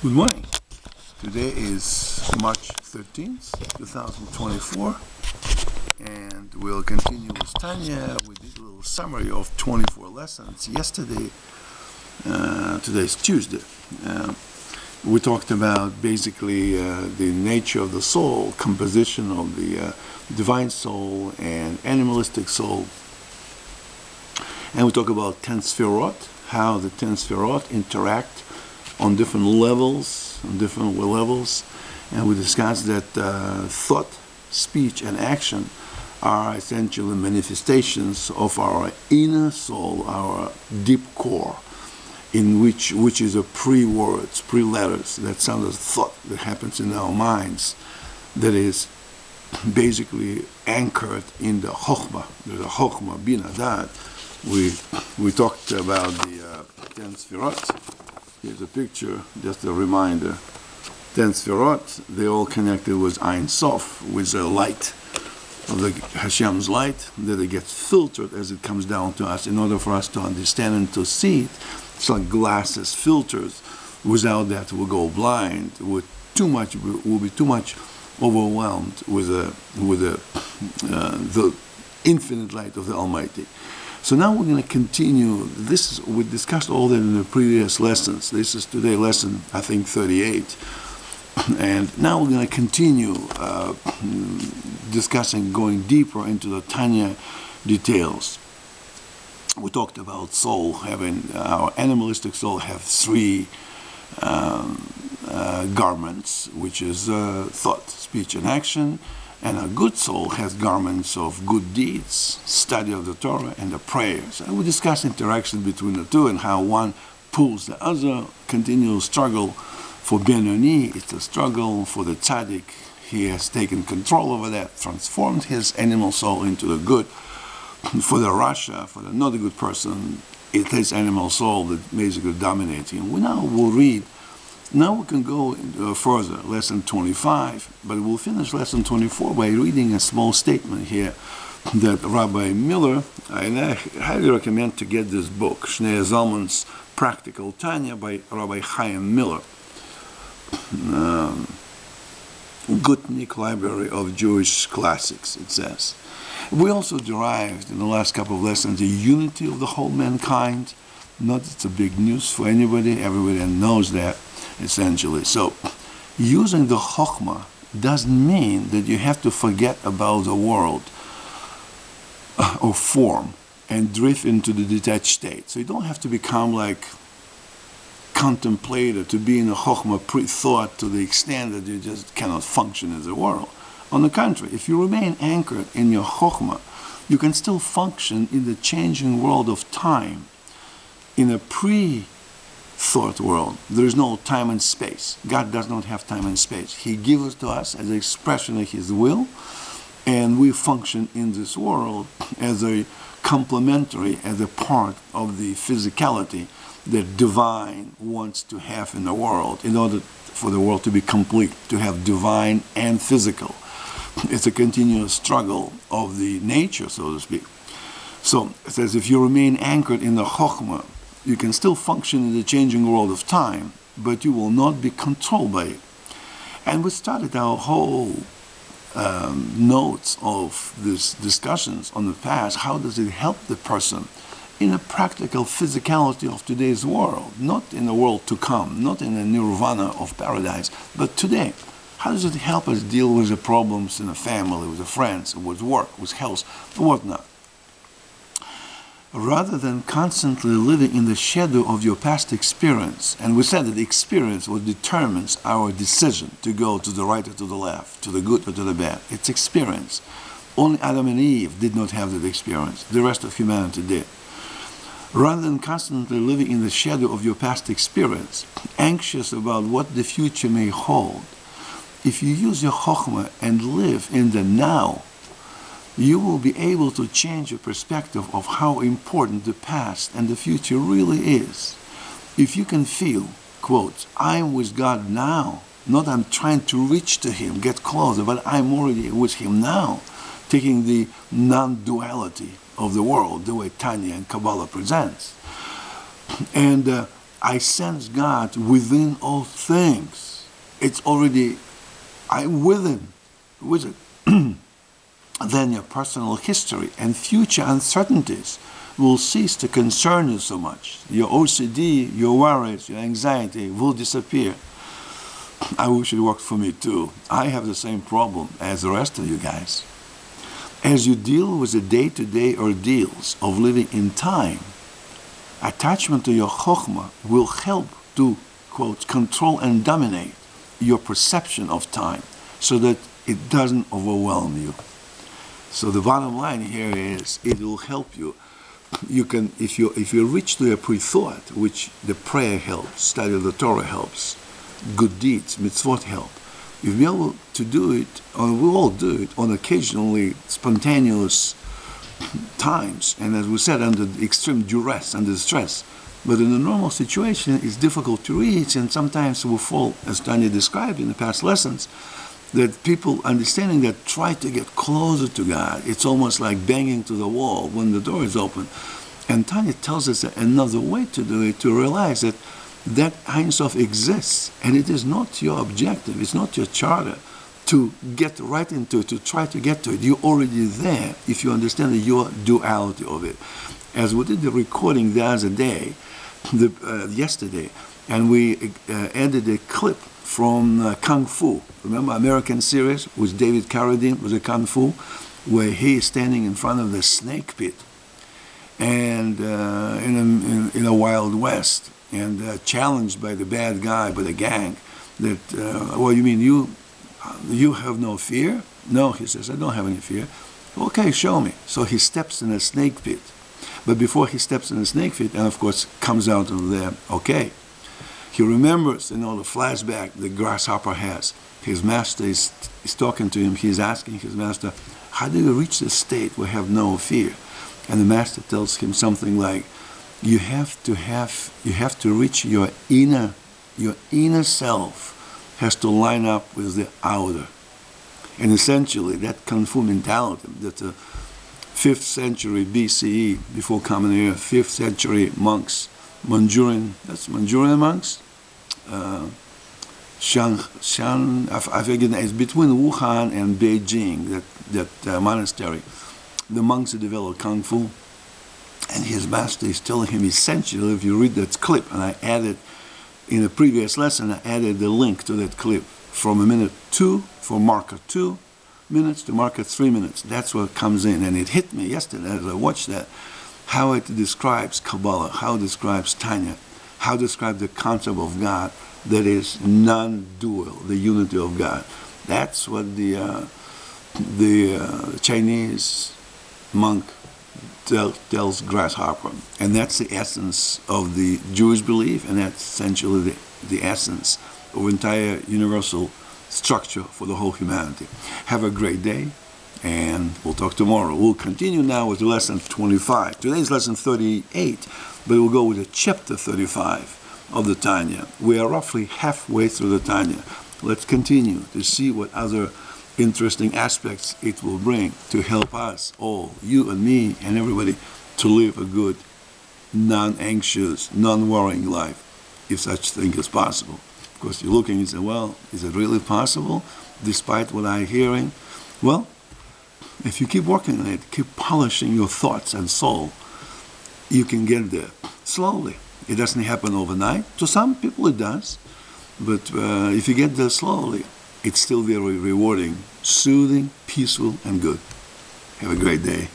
Good morning. Today is March 13th, 2024, and we'll continue with Tanya. We did a little summary of 24 lessons yesterday. Today's Tuesday. We talked about basically the nature of the soul, composition of the divine soul and animalistic soul. And we talk about 10 Sfirot, how the 10 Sfirot interact on different levels, and we discussed that thought, speech, and action are essentially manifestations of our inner soul, our deep core, in which is a pre-words, pre-letters, that sound as thought that happens in our minds, that is basically anchored in the Chokhmah. There's a Chokhmah, Bina, Da'at. We talked about the 10 Sfirot. Here's a picture, just a reminder. 10 Sfirot, they all connected with Ein Sof, with the light of the Hashem's light, that it gets filtered as it comes down to us in order for us to understand and to see it. It's like glasses, filters. Without that, we'll go blind. We'll be too much overwhelmed with the infinite light of the Almighty. So now we're going to continue. We discussed all that in the previous lessons. This is today lesson, I think, 38. And now we're going to continue discussing, going deeper into the Tanya details. We talked about soul, having our animalistic soul have three garments, which is thought, speech, and action. And a good soul has garments of good deeds, study of the Torah, and the prayers. And we discuss interaction between the two and how one pulls the other. Continual struggle for Benoni, it's a struggle for the tzaddik. He has taken control over that, transformed his animal soul into the good. For the Rasha, for the not a good person, it is animal soul that basically dominates him. We'll read. Now we can go further, lesson 25, but we'll finish lesson 24 by reading a small statement here that Rabbi Miller, I highly recommend to get this book, Shnei Zalman's Practical Tanya by Rabbi Chaim Miller. Gutnick Library of Jewish Classics, it says. We also derived in the last couple of lessons the unity of the whole mankind. Not it's a big news for anybody, everybody knows that. Essentially. So, using the Chokhmah doesn't mean that you have to forget about the world or form and drift into the detached state. So you don't have to become like contemplator, to be in a Chokhmah pre-thought to the extent that you just cannot function in the world. On the contrary, if you remain anchored in your Chokhmah, you can still function in the changing world of time, in a thought world. There is no time and space. God does not have time and space. He gives it to us as an expression of His will, and we function in this world as a complementary, as a part of the physicality that divine wants to have in the world in order for the world to be complete, to have divine and physical. It's a continuous struggle of the nature, so to speak. So it says, if you remain anchored in the Chokhmah, you can still function in the changing world of time, but you will not be controlled by it. And we started our whole notes of these discussions on the past. How does it help the person in a practical physicality of today's world, not in the world to come, not in the nirvana of paradise, but today? How does it help us deal with the problems in the family, with the friends, with work, with health, and whatnot? Rather than constantly living in the shadow of your past experience, and we said that the experience what determines our decision to go to the right or to the left, to the good or to the bad. It's experience. Only Adam and Eve did not have that experience. The rest of humanity did. Rather than constantly living in the shadow of your past experience, anxious about what the future may hold, if you use your Chokhmah and live in the now, you will be able to change your perspective of how important the past and the future really is. If you can feel, quote, I'm with God now, not I'm trying to reach to Him, get closer, but I'm already with Him now, taking the non-duality of the world, the way Tanya and Kabbalah presents. And I sense God within all things. It's already, I'm within, with it. Then your personal history and future uncertainties will cease to concern you so much. Your OCD, your worries, your anxiety will disappear. I wish it worked for me too. I have the same problem as the rest of you guys. As you deal with the day-to-day ordeals of living in time, attachment to your chokhmah will help to, quote, control and dominate your perception of time so that it doesn't overwhelm you. So the bottom line here is it will help you. You can, if you reach to a pre-thought, which the prayer helps, study of the Torah helps, good deeds, mitzvot help. You'll be able to do it, or we all do it, on occasionally spontaneous times, and as we said, under extreme duress, under stress. But in a normal situation, it's difficult to reach, and sometimes we fall, as Tanya described in the past lessons, that people understanding that try to get closer to God. It's almost like banging to the wall when the door is open. And Tanya tells us another way to do it, to realize that Ein Sof exists, and it is not your objective, it's not your charter to get right into it, to try to get to it. You're already there if you understand your duality of it. As we did the recording the other day, yesterday, and we added a clip from Kung Fu. Remember American series with David Carradine, with the Kung Fu, where he is standing in front of the snake pit, and in a Wild West, and challenged by the bad guy, by the gang, that, well, you mean you have no fear? No, he says, I don't have any fear. Okay, show me. So he steps in a snake pit. But before he steps in the snake pit, and of course comes out of there, okay, he remembers, the flashback the grasshopper has. His master is talking to him. He's asking his master, how do you reach this state where you have no fear? And the master tells him something like, you have to reach your inner self has to line up with the outer. And essentially that Kung Fu mentality, that the 5th century BCE, before Common Era, 5th century monks, Manchurian monks, I forget, it's between Wuhan and Beijing, that monastery. The monks developed Kung Fu, and his master is telling him essentially, if you read that clip, and I added, in a previous lesson, I added the link to that clip, from a minute 2, for marker 2 minutes to marker 3 minutes. That's what comes in, and it hit me yesterday as I watched that, how it describes Kabbalah, how it describes Tanya, how it describes the concept of God that is non-dual, the unity of God. That's what the Chinese monk tells grasshopper, and that's the essence of the Jewish belief, and that's essentially the essence of entire universal structure for the whole humanity. Have a great day, and we'll talk tomorrow. We'll continue now with lesson 25. Today's lesson 38, but we'll go with the chapter 35 of the Tanya. We are roughly halfway through the Tanya. Let's continue to see what other interesting aspects it will bring to help us all, you and me and everybody, to live a good, non-anxious, non-worrying life, if such thing is possible. Of course, you're looking and say, well, is it really possible, despite what I'm hearing? Well, if you keep working on it, keep polishing your thoughts and soul, you can get there slowly. It doesn't happen overnight. To some people it does, but if you get there slowly, it's still very rewarding, soothing, peaceful, and good. Have a great day.